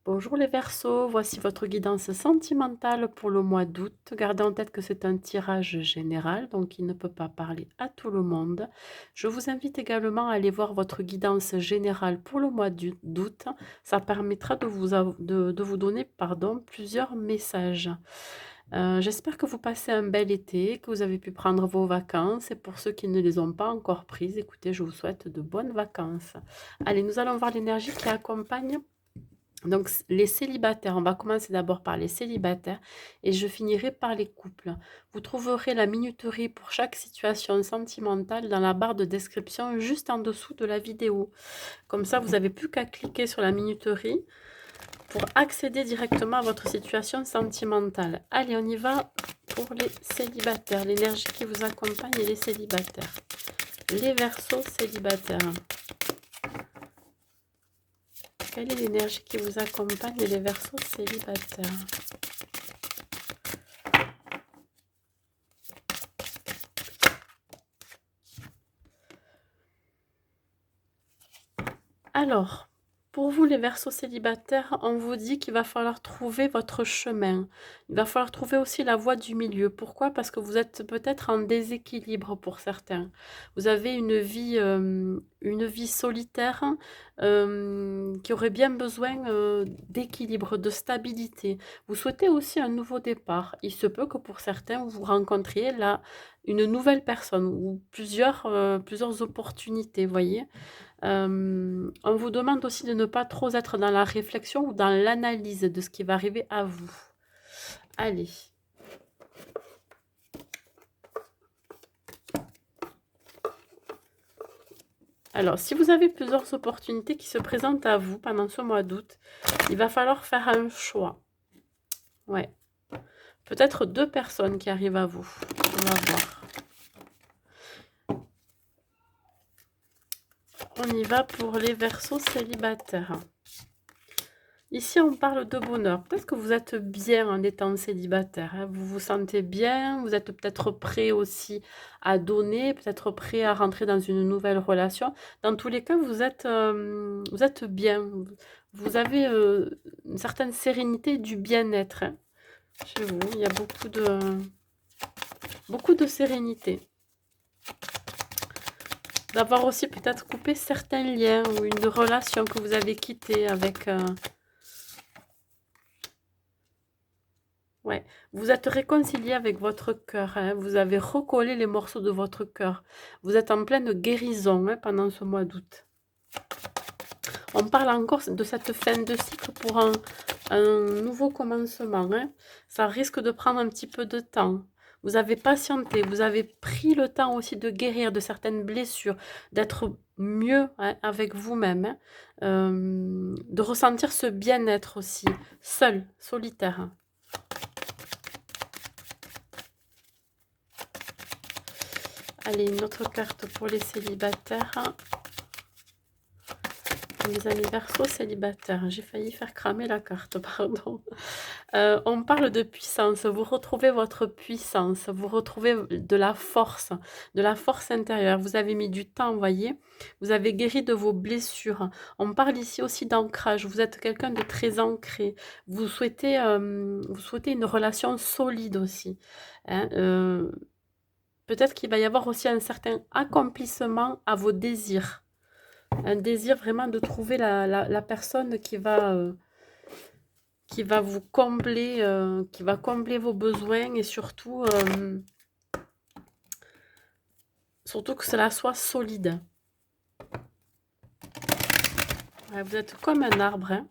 Bonjour les Verseaux, voici votre guidance sentimentale pour le mois d'août. Gardez en tête que c'est un tirage général, donc il ne peut pas parler à tout le monde. Je vous invite également à aller voir votre guidance générale pour le mois d'août. Ça permettra de vous donner plusieurs messages. J'espère que vous passez un bel été, que vous avez pu prendre vos vacances. Et pour ceux qui ne les ont pas encore prises, écoutez, je vous souhaite de bonnes vacances. Allez, nous allons voir l'énergie qui accompagne donc, les célibataires, on va commencer d'abord par les célibataires et je finirai par les couples. Vous trouverez la minuterie pour chaque situation sentimentale dans la barre de description juste en dessous de la vidéo. Comme ça, vous n'avez plus qu'à cliquer sur la minuterie pour accéder directement à votre situation sentimentale. Allez, on y va pour les célibataires, l'énergie qui vous accompagne et les célibataires. Les Verseaux célibataires. Quelle est l'énergie qui vous accompagne et les Verseaux célibataires? Alors, pour vous les Verseaux célibataires, on vous dit qu'il va falloir trouver votre chemin. Il va falloir trouver aussi la voie du milieu. Pourquoi? Parce que vous êtes peut-être en déséquilibre pour certains. Vous avez une vie solitaire qui aurait bien besoin d'équilibre, de stabilité. Vous souhaitez aussi un nouveau départ. Il se peut que pour certains, vous rencontriez là une nouvelle personne ou plusieurs opportunités, voyez. On vous demande aussi de ne pas trop être dans la réflexion ou dans l'analyse de ce qui va arriver à vous. Allez. Alors, si vous avez plusieurs opportunités qui se présentent à vous pendant ce mois d'août, il va falloir faire un choix. Ouais. Peut-être 2 personnes qui arrivent à vous. On va voir. On y va pour les Verseaux célibataires. Ici, on parle de bonheur. Peut-être que vous êtes bien en étant célibataire, hein. Vous vous sentez bien, vous êtes peut-être prêt aussi à donner, peut-être prêt à rentrer dans une nouvelle relation. Dans tous les cas, vous êtes bien. Vous avez une certaine sérénité, du bien-être, hein, chez vous. Il y a beaucoup de sérénité. D'avoir aussi peut-être coupé certains liens ou une relation que vous avez quittée avec... Ouais, vous êtes réconcilié avec votre cœur, hein. Vous avez recollé les morceaux de votre cœur. Vous êtes en pleine guérison, hein, pendant ce mois d'août. On parle encore de cette fin de cycle pour un nouveau commencement, hein. Ça risque de prendre un petit peu de temps. Vous avez patienté, vous avez pris le temps aussi de guérir de certaines blessures, d'être mieux, hein, avec vous-même, hein. De ressentir ce bien-être aussi, seul, solitaire, hein. Allez, une autre carte pour les célibataires. Les amis Verseaux célibataires. J'ai failli faire cramer la carte, pardon. On parle de puissance. Vous retrouvez votre puissance. Vous retrouvez de la force intérieure. Vous avez mis du temps, voyez. Vous avez guéri de vos blessures. On parle ici aussi d'ancrage. Vous êtes quelqu'un de très ancré. Vous souhaitez une relation solide aussi, hein. Peut-être qu'il va y avoir aussi un certain accomplissement à vos désirs. Un désir vraiment de trouver la personne qui va vous combler, qui va combler vos besoins et surtout que cela soit solide. Ouais, vous êtes comme un arbre, hein.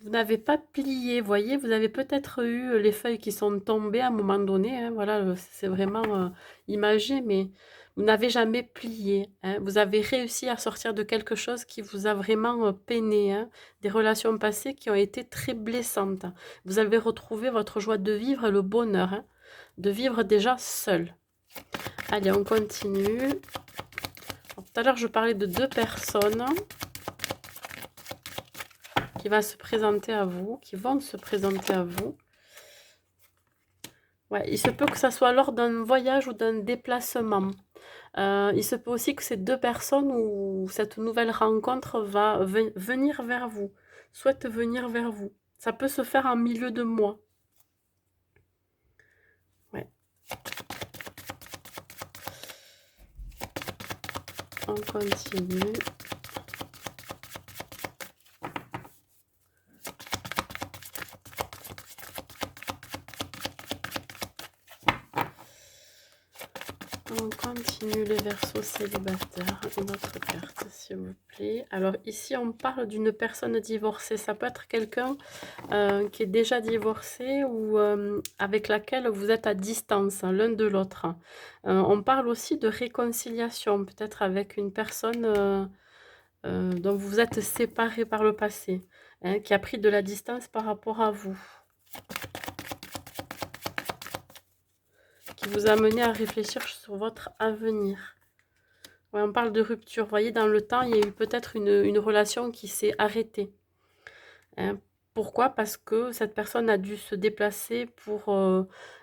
Vous n'avez pas plié, voyez, vous avez peut-être eu les feuilles qui sont tombées à un moment donné, hein, voilà, c'est vraiment imagé, mais vous n'avez jamais plié, hein. Vous avez réussi à sortir de quelque chose qui vous a vraiment peiné, hein, des relations passées qui ont été très blessantes. Vous avez retrouvé votre joie de vivre et le bonheur, hein, de vivre déjà seul. Allez, on continue. Alors, tout à l'heure, je parlais de 2 personnes qui vont se présenter à vous, Ouais, il se peut que ça soit lors d'un voyage ou d'un déplacement. Il se peut aussi que ces 2 personnes ou cette nouvelle rencontre va venir vers vous, souhaite venir vers vous. Ça peut se faire en milieu de mois. Ouais, on continue. On continue les Verseaux célibataires. Une autre carte, s'il vous plaît. Alors ici, on parle d'une personne divorcée. Ça peut être quelqu'un qui est déjà divorcé ou avec laquelle vous êtes à distance, hein, l'un de l'autre. On parle aussi de réconciliation, peut-être avec une personne dont vous vous êtes séparés par le passé, hein, qui a pris de la distance par rapport à vous, qui vous a mené à réfléchir sur votre avenir. Ouais, on parle de rupture. Vous voyez, dans le temps, il y a eu peut-être une relation qui s'est arrêtée. Hein. Pourquoi? Parce que cette personne a dû se déplacer pour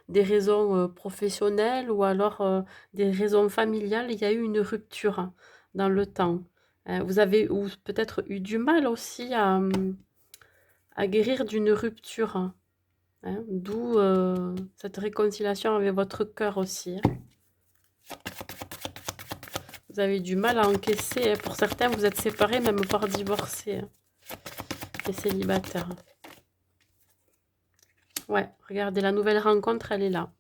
des raisons professionnelles ou alors des raisons familiales. Il y a eu une rupture, hein, dans le temps. Vous avez ou peut-être eu du mal aussi à guérir d'une rupture, hein, d'où cette réconciliation avec votre cœur aussi, hein. Vous avez du mal à encaisser, hein. Pour certains, vous êtes séparés, même voire divorcés, hein, les célibataires. Ouais, regardez, la nouvelle rencontre, elle est là.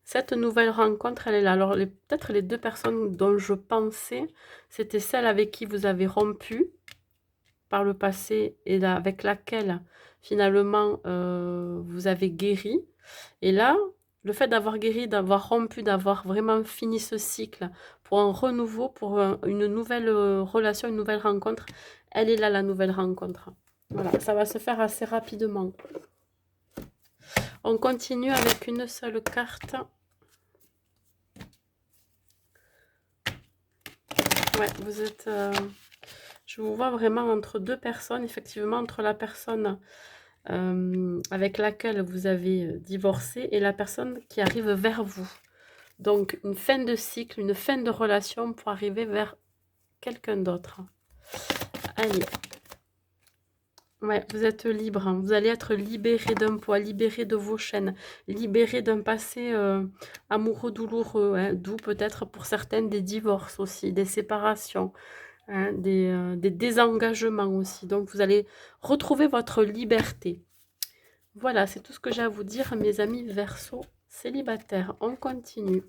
Cette nouvelle rencontre, elle est là. Alors, peut-être les 2 personnes dont je pensais, c'était celle avec qui vous avez rompu par le passé et avec laquelle, finalement, vous avez guéri. Et là, le fait d'avoir guéri, d'avoir rompu, d'avoir vraiment fini ce cycle pour un renouveau, pour une nouvelle relation, une nouvelle rencontre, elle est là, la nouvelle rencontre. Voilà, ça va se faire assez rapidement. On continue avec une seule carte. Ouais, vous êtes... je vous vois vraiment entre 2 personnes, effectivement, entre la personne avec laquelle vous avez divorcé et la personne qui arrive vers vous. Donc, une fin de cycle, une fin de relation pour arriver vers quelqu'un d'autre. Allez. Ouais, vous êtes libre, hein. Vous allez être libéré d'un poids, libéré de vos chaînes, libéré d'un passé amoureux douloureux, hein, d'où peut-être pour certaines des divorces aussi, des séparations, hein, des désengagements aussi. Donc, vous allez retrouver votre liberté. Voilà, c'est tout ce que j'ai à vous dire, mes amis Verseaux célibataires. On continue.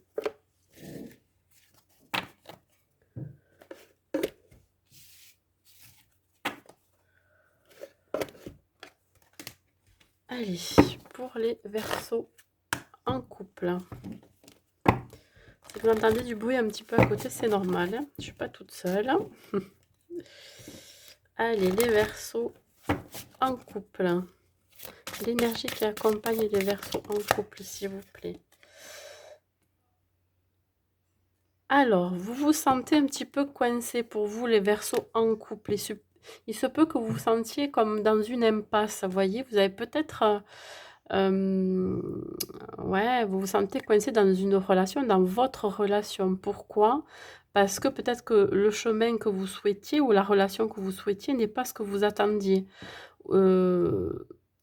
Allez, pour les Verseaux en couple. Si vous entendez du bruit un petit peu à côté, c'est normal, hein. Je ne suis pas toute seule. Allez, les Verseaux en couple. L'énergie qui accompagne les Verseaux en couple, s'il vous plaît. Alors, vous vous sentez un petit peu coincé pour vous, les Verseaux en couple. Il se peut que vous vous sentiez comme dans une impasse, vous voyez. Vous avez peut-être... ouais, vous vous sentez coincé dans une relation, dans votre relation. Pourquoi? Parce que peut-être que le chemin que vous souhaitiez ou la relation que vous souhaitiez n'est pas ce que vous attendiez.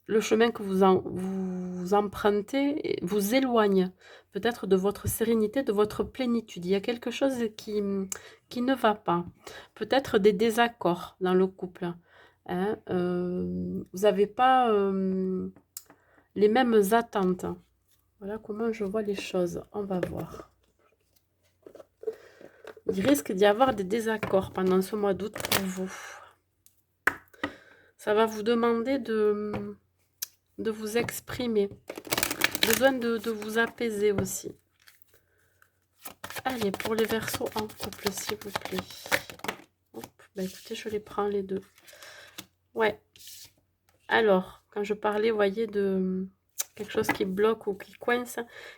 Le chemin que vous empruntez vous éloigne peut-être de votre sérénité, de votre plénitude. Il y a quelque chose qui ne va pas. Peut-être des désaccords dans le couple, hein. Vous n'avez pas les mêmes attentes. Voilà comment je vois les choses. On va voir. Il risque d'y avoir des désaccords pendant ce mois d'août pour vous. Ça va vous demander de vous exprimer. Besoin de vous apaiser aussi. Allez, pour les Verseaux en couple, s'il vous plaît. Hop, bah écoutez, je les prends les deux. Ouais. Alors, quand je parlais, vous voyez, de quelque chose qui bloque ou qui coince,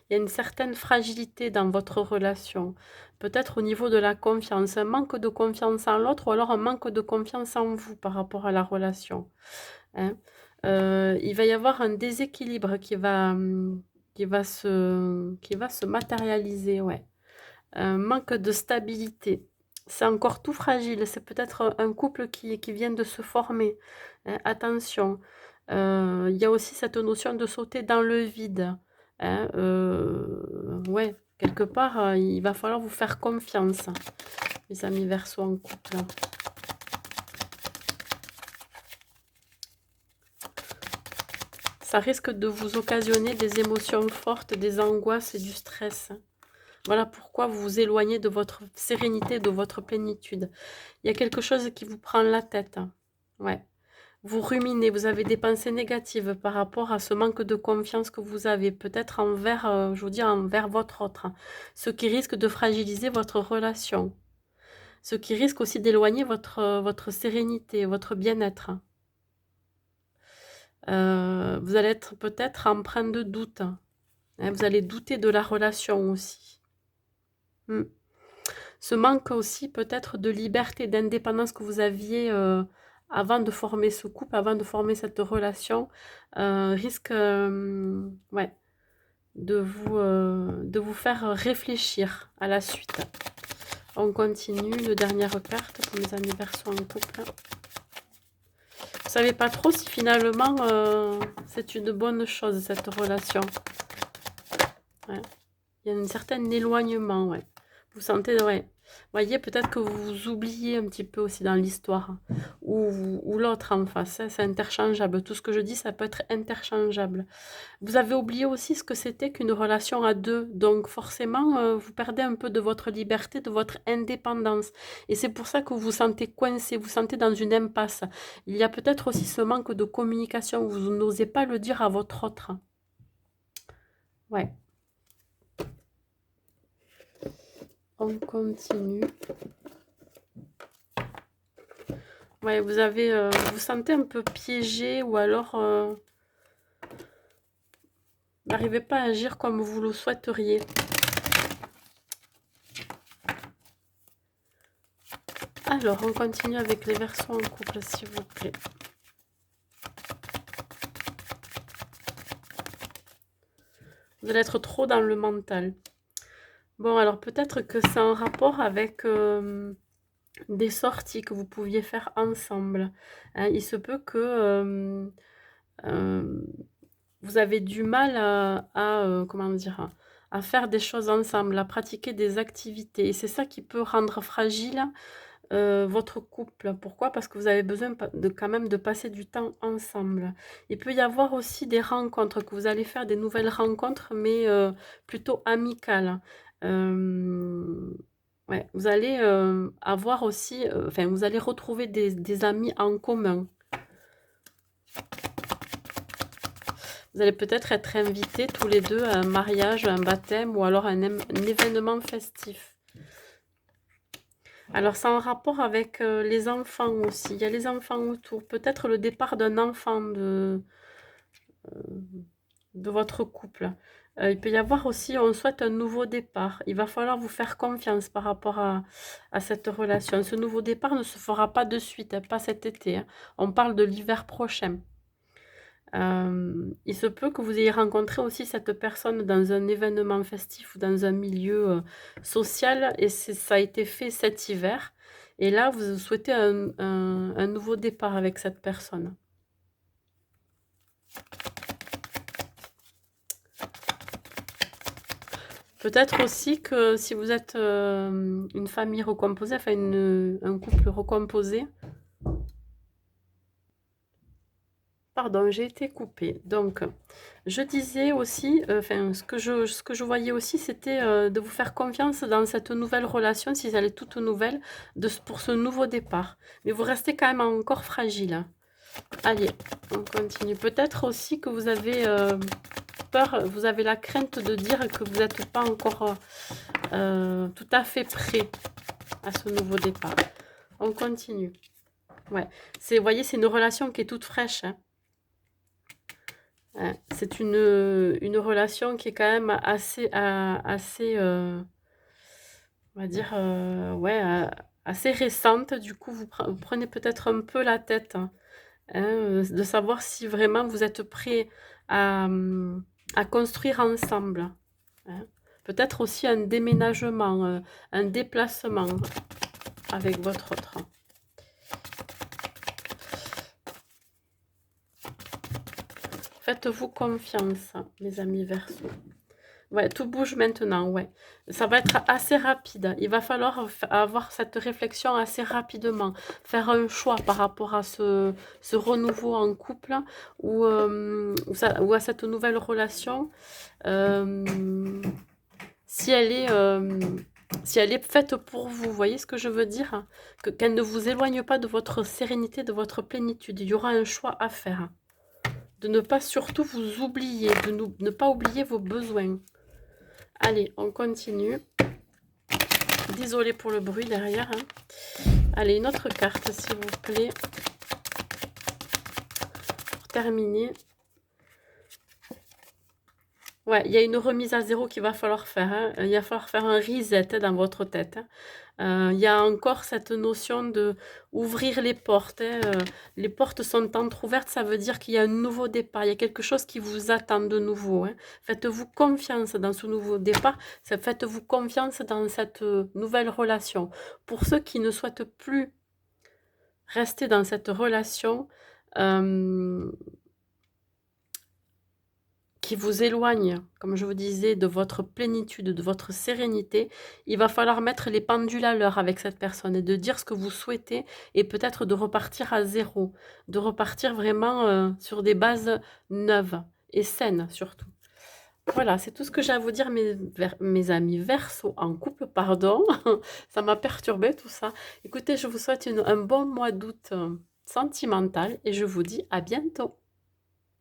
il y a une certaine fragilité dans votre relation. Peut-être au niveau de la confiance, un manque de confiance en l'autre ou alors un manque de confiance en vous par rapport à la relation, hein. Il va y avoir un déséquilibre qui va se matérialiser, ouais. un manque de stabilité. C'est encore tout fragile, c'est peut-être un couple qui vient de se former, hein, attention. Il y a aussi cette notion de sauter dans le vide, hein, ouais, quelque part, il va falloir vous faire confiance, les amis Verseau en couple. Ça risque de vous occasionner des émotions fortes, des angoisses et du stress. Voilà pourquoi vous vous éloignez de votre sérénité, de votre plénitude. Il y a quelque chose qui vous prend la tête. Ouais. Vous ruminez, vous avez des pensées négatives par rapport à ce manque de confiance que vous avez, peut-être envers, je vous dis, envers votre autre, ce qui risque de fragiliser votre relation, ce qui risque aussi d'éloigner votre sérénité, votre bien-être. Vous allez être peut-être empreint de doute, hein, vous allez douter de la relation aussi. Mm. Ce manque aussi peut-être de liberté, d'indépendance que vous aviez avant de former ce couple, avant de former cette relation, risque ouais, de vous faire réfléchir à la suite. On continue, le dernière carte pour mes amis Verseau en couple. Vous savez pas trop si finalement c'est une bonne chose cette relation. Ouais. Il y a un certain éloignement, ouais. Vous sentez, ouais. Voyez, peut-être que vous vous oubliez un petit peu aussi dans l'histoire. Ou l'autre en face, hein, c'est interchangeable. Tout ce que je dis, ça peut être interchangeable. Vous avez oublié aussi ce que c'était qu'une relation à deux. Donc forcément, vous perdez un peu de votre liberté, de votre indépendance. Et c'est pour ça que vous vous sentez coincé, vous vous sentez dans une impasse. Il y a peut-être aussi ce manque de communication. Vous n'osez pas le dire à votre autre. Ouais. On continue. Ouais, vous vous sentez un peu piégé ou alors n'arrivez pas à agir comme vous le souhaiteriez. Alors, on continue avec les Verseaux en couple, s'il vous plaît. Vous allez être trop dans le mental. Bon, alors peut-être que c'est en rapport avec des sorties que vous pouviez faire ensemble. Hein. Il se peut que vous avez du mal comment dire, à faire des choses ensemble, à pratiquer des activités. Et c'est ça qui peut rendre fragile votre couple. Pourquoi? Parce que vous avez besoin quand même de passer du temps ensemble. Il peut y avoir aussi des rencontres, que vous allez faire des nouvelles rencontres, mais plutôt amicales. Ouais, vous allez avoir aussi, enfin, vous allez retrouver des amis en commun. Vous allez peut-être être invités tous les deux à un mariage, un baptême ou alors un événement festif. Alors, c'est en rapport avec les enfants aussi. Il y a les enfants autour. Peut-être le départ d'un enfant de votre couple. Il peut y avoir aussi, on souhaite un nouveau départ. Il va falloir vous faire confiance par rapport à cette relation. Ce nouveau départ ne se fera pas de suite, hein, pas cet été. Hein. On parle de l'hiver prochain. Il se peut que vous ayez rencontré aussi cette personne dans un événement festif ou dans un milieu social et ça a été fait cet hiver. Et là, vous souhaitez un nouveau départ avec cette personne. Peut-être aussi que si vous êtes une famille recomposée, enfin un couple recomposé, pardon, j'ai été coupée. Donc, je disais aussi, enfin, ce que je voyais aussi, c'était de vous faire confiance dans cette nouvelle relation, si elle est toute nouvelle, pour ce nouveau départ. Mais vous restez quand même encore fragile. Hein. Allez, on continue. Peut-être aussi que vous avez peur, vous avez la crainte de dire que vous n'êtes pas encore tout à fait prêt à ce nouveau départ. On continue. Ouais, vous voyez, c'est une relation qui est toute fraîche. Hein. C'est une relation qui est quand même assez on va dire, ouais, assez récente. Du coup, vous prenez peut-être un peu la tête, hein, de savoir si vraiment vous êtes prêts à construire ensemble. Hein. Peut-être aussi un déménagement, un déplacement avec votre autre. Faites-vous confiance, mes amis Verseau. Ouais, tout bouge maintenant, ouais. Ça va être assez rapide. Il va falloir avoir cette réflexion assez rapidement. Faire un choix par rapport à ce renouveau en couple ou à cette nouvelle relation. Si elle est, si elle est faite pour vous, voyez ce que je veux dire? Qu'elle ne vous éloigne pas de votre sérénité, de votre plénitude. Il y aura un choix à faire. De ne pas surtout vous oublier, de ne pas oublier vos besoins. Allez, on continue. Désolée pour le bruit derrière. Hein. Allez, une autre carte, s'il vous plaît. Pour terminer. Ouais, il y a une remise à zéro qu'il va falloir faire. Hein. Il va falloir faire un reset dans votre tête. Hein. Il y a encore cette notion de ouvrir les portes. Hein. Les portes sont entrouvertes, ça veut dire qu'il y a un nouveau départ. Il y a quelque chose qui vous attend de nouveau. Hein. Faites-vous confiance dans ce nouveau départ. Faites-vous confiance dans cette nouvelle relation. Pour ceux qui ne souhaitent plus rester dans cette relation, qui vous éloigne, comme je vous disais, de votre plénitude, de votre sérénité, il va falloir mettre les pendules à l'heure avec cette personne et de dire ce que vous souhaitez et peut-être de repartir à zéro, de repartir vraiment sur des bases neuves et saines surtout. Voilà, c'est tout ce que j'ai à vous dire, mes amis Verseau en couple, pardon. Ça m'a perturbé tout ça. Écoutez, je vous souhaite un bon mois d'août sentimental et je vous dis à bientôt.